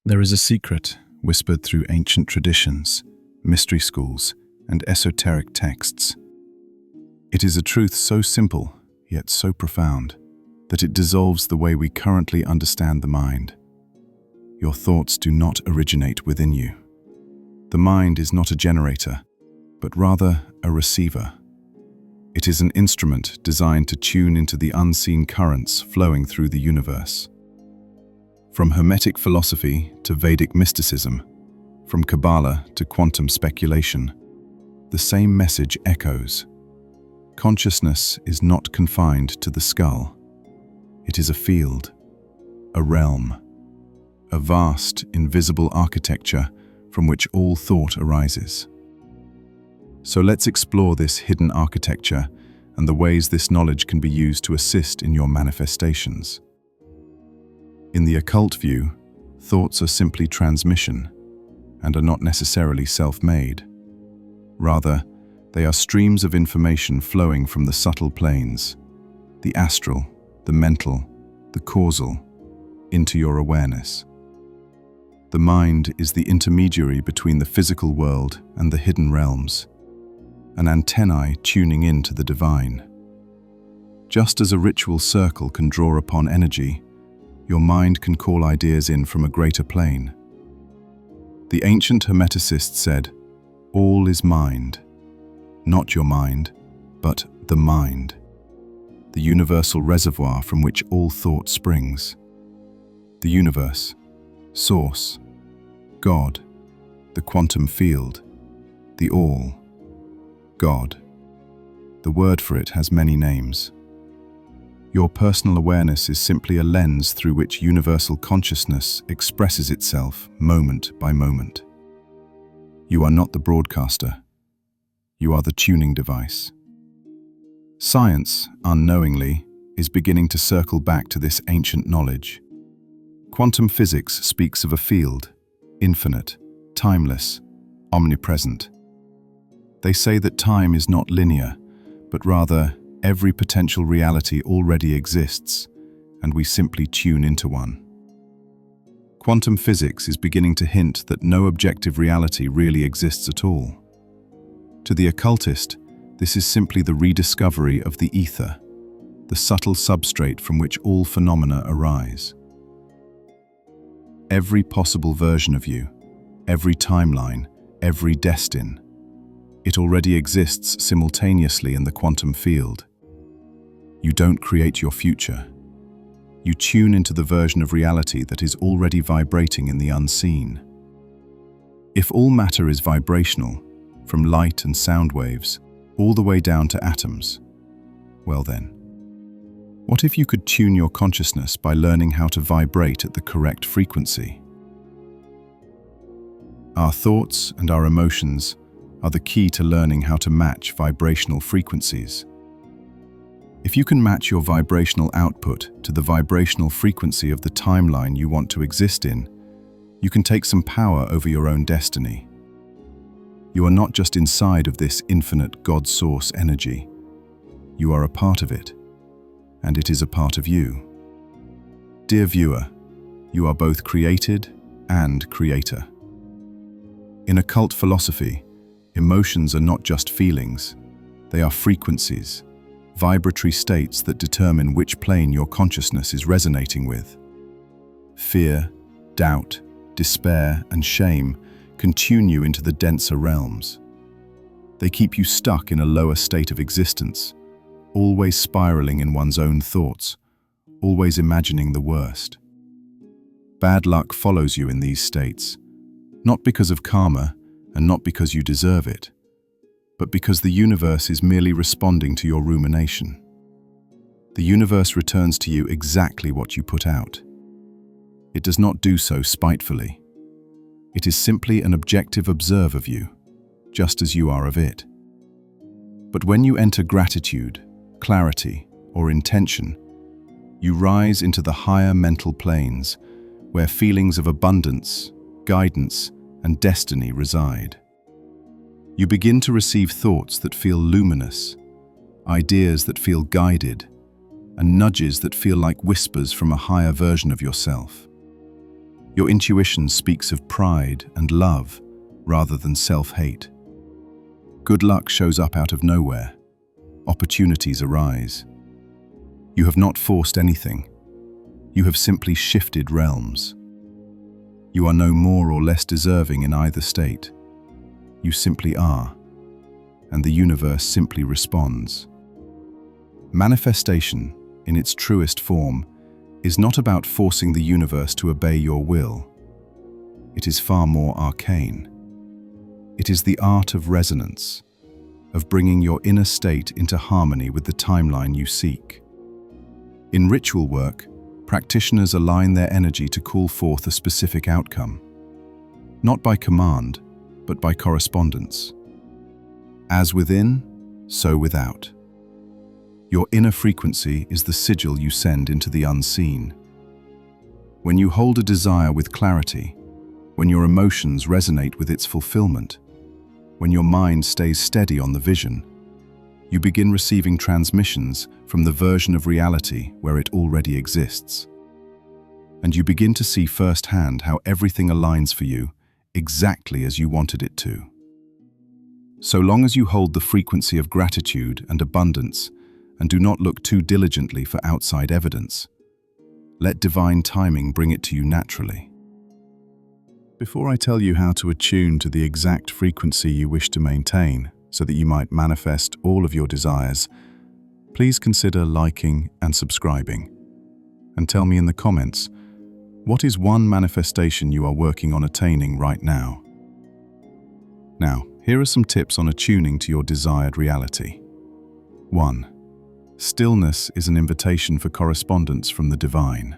There is a secret whispered through ancient traditions, mystery schools, and esoteric texts. It is a truth so simple, yet so profound, that it dissolves the way we currently understand the mind. Your thoughts do not originate within you. The mind is not a generator, but rather a receiver. It is an instrument designed to tune into the unseen currents flowing through the universe. From Hermetic philosophy to Vedic mysticism, from Kabbalah to quantum speculation, the same message echoes. Consciousness is not confined to the skull. It is a field, a realm, a vast, invisible architecture from which all thought arises. So let's explore this hidden architecture and the ways this knowledge can be used to assist in your manifestations. In the occult view, thoughts are simply transmission and are not necessarily self-made. Rather, they are streams of information flowing from the subtle planes, the astral, the mental, the causal, into your awareness. The mind is the intermediary between the physical world and the hidden realms, an antennae tuning in to the divine. Just as a ritual circle can draw upon energy, your mind can call ideas in from a greater plane. The ancient Hermeticists said, "All is mind." Not your mind, but the mind, the universal reservoir from which all thought springs. The universe, source, God, the quantum field, the all, God. The word for it has many names. Your personal awareness is simply a lens through which universal consciousness expresses itself moment by moment. You are not the broadcaster. You are the tuning device. Science, unknowingly, is beginning to circle back to this ancient knowledge. Quantum physics speaks of a field, infinite, timeless, omnipresent. They say that time is not linear, but rather every potential reality already exists, and we simply tune into one. Quantum physics is beginning to hint that no objective reality really exists at all. To the occultist, this is simply the rediscovery of the ether, the subtle substrate from which all phenomena arise. Every possible version of you, every timeline, every destin, it already exists simultaneously in the quantum field. You don't create your future. You tune into the version of reality that is already vibrating in the unseen. If all matter is vibrational, from light and sound waves, all the way down to atoms, well then, what if you could tune your consciousness by learning how to vibrate at the correct frequency? Our thoughts and our emotions are the key to learning how to match vibrational frequencies. If you can match your vibrational output to the vibrational frequency of the timeline you want to exist in, you can take some power over your own destiny. You are not just inside of this infinite God source energy. You are a part of it, and it is a part of you. Dear viewer, you are both created and creator. In occult philosophy, emotions are not just feelings, they are frequencies, vibratory states that determine which plane your consciousness is resonating with. Fear, doubt, despair, and shame can tune you into the denser realms. They keep you stuck in a lower state of existence, always spiraling in one's own thoughts, always imagining the worst. Bad luck follows you in these states, not because of karma and not because you deserve it, but because the universe is merely responding to your rumination. The universe returns to you exactly what you put out. It does not do so spitefully. It is simply an objective observer of you, just as you are of it. But when you enter gratitude, clarity, or intention, you rise into the higher mental planes where feelings of abundance, guidance, and destiny reside. You begin to receive thoughts that feel luminous, ideas that feel guided, and nudges that feel like whispers from a higher version of yourself. Your intuition speaks of pride and love rather than self-hate. Good luck shows up out of nowhere. Opportunities arise. You have not forced anything. You have simply shifted realms. You are no more or less deserving in either state. You simply are, and the universe simply responds. Manifestation, in its truest form, is not about forcing the universe to obey your will. It is far more arcane. It is the art of resonance, of bringing your inner state into harmony with the timeline you seek. In ritual work, practitioners align their energy to call forth a specific outcome, not by command, but by correspondence. As within, so without. Your inner frequency is the sigil you send into the unseen. When you hold a desire with clarity, when your emotions resonate with its fulfillment, when your mind stays steady on the vision, you begin receiving transmissions from the version of reality where it already exists. And you begin to see firsthand how everything aligns for you exactly as you wanted it to. So long as you hold the frequency of gratitude and abundance and do not look too diligently for outside evidence, let divine timing bring it to you naturally. Before I tell you how to attune to the exact frequency you wish to maintain so that you might manifest all of your desires, please consider liking and subscribing. And tell me in the comments, what is one manifestation you are working on attaining right now? Now, here are some tips on attuning to your desired reality. 1. Stillness is an invitation for correspondence from the divine.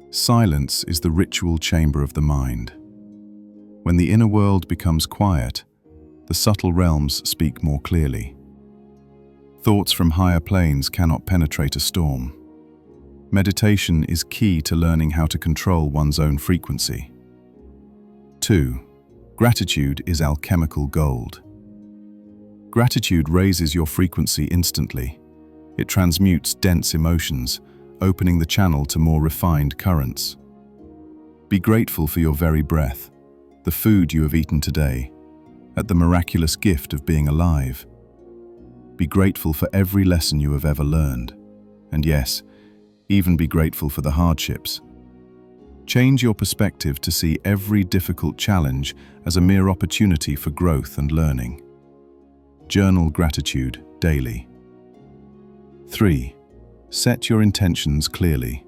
Silence is the ritual chamber of the mind. When the inner world becomes quiet, the subtle realms speak more clearly. Thoughts from higher planes cannot penetrate a storm. Meditation is key to learning how to control one's own frequency. 2. Gratitude is alchemical gold. Gratitude raises your frequency instantly. It transmutes dense emotions, opening the channel to more refined currents. Be grateful for your very breath, the food you have eaten today, at the miraculous gift of being alive. Be grateful for every lesson you have ever learned. And yes, even be grateful for the hardships. Change your perspective to see every difficult challenge as a mere opportunity for growth and learning. Journal gratitude daily. 3. Set your intentions clearly.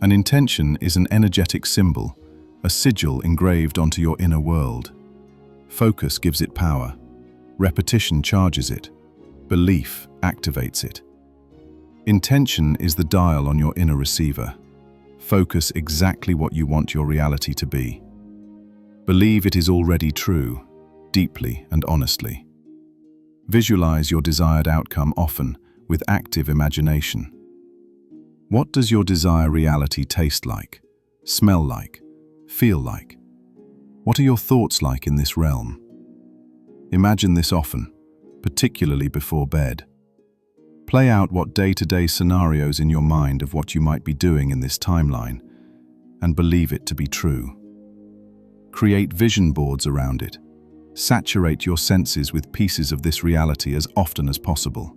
An intention is an energetic symbol, a sigil engraved onto your inner world. Focus gives it power. Repetition charges it. Belief activates it. Intention is the dial on your inner receiver. Focus exactly what you want your reality to be. Believe it is already true, deeply and honestly. Visualize your desired outcome often, with active imagination. What does your desired reality taste like, smell like, feel like? What are your thoughts like in this realm? Imagine this often, particularly before bed. Play out what day-to-day scenarios in your mind of what you might be doing in this timeline, and believe it to be true. Create vision boards around it. Saturate your senses with pieces of this reality as often as possible.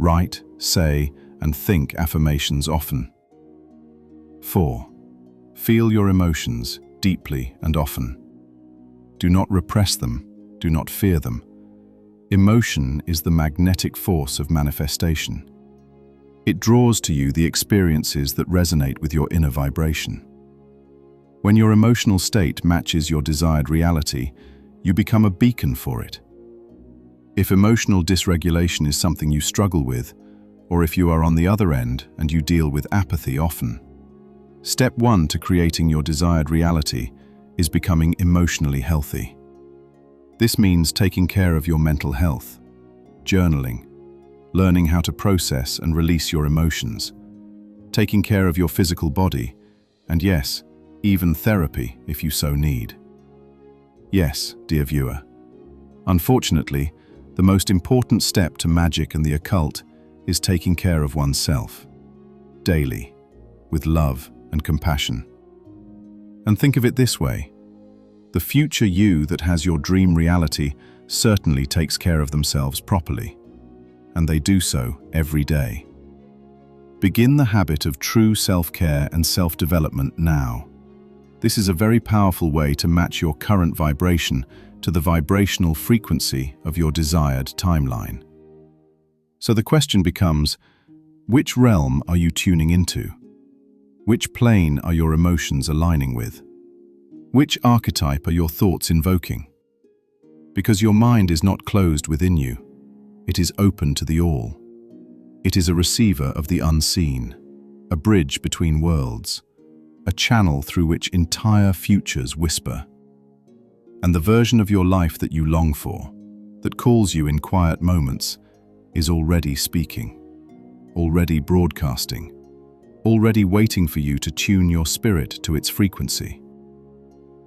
Write, say, and think affirmations often. 4. Feel your emotions deeply and often. Do not repress them, do not fear them. Emotion is the magnetic force of manifestation. It draws to you the experiences that resonate with your inner vibration. When your emotional state matches your desired reality, you become a beacon for it. If emotional dysregulation is something you struggle with, or if you are on the other end and you deal with apathy often, step 1 to creating your desired reality is becoming emotionally healthy. This means taking care of your mental health, journaling, learning how to process and release your emotions, taking care of your physical body, and yes, even therapy if you so need. Yes, dear viewer, unfortunately, the most important step to magic and the occult is taking care of oneself, daily, with love and compassion. And think of it this way. The future you that has your dream reality certainly takes care of themselves properly. And they do so every day. Begin the habit of true self-care and self-development now. This is a very powerful way to match your current vibration to the vibrational frequency of your desired timeline. So the question becomes, which realm are you tuning into? Which plane are your emotions aligning with? Which archetype are your thoughts invoking? Because your mind is not closed within you. It is open to the all. It is a receiver of the unseen, a bridge between worlds, a channel through which entire futures whisper. And the version of your life that you long for, that calls you in quiet moments, is already speaking, already broadcasting, already waiting for you to tune your spirit to its frequency.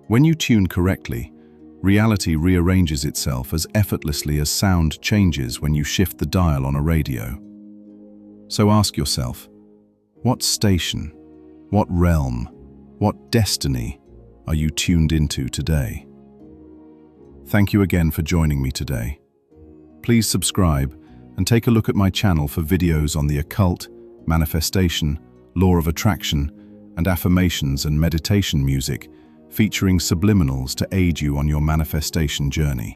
When you tune correctly, reality rearranges itself as effortlessly as sound changes when you shift the dial on a radio. So ask yourself, what station, what realm, what destiny are you tuned into today? Thank you again for joining me today. Please subscribe and take a look at my channel for videos on the occult, manifestation, law of attraction, and affirmations and meditation music featuring subliminals to aid you on your manifestation journey.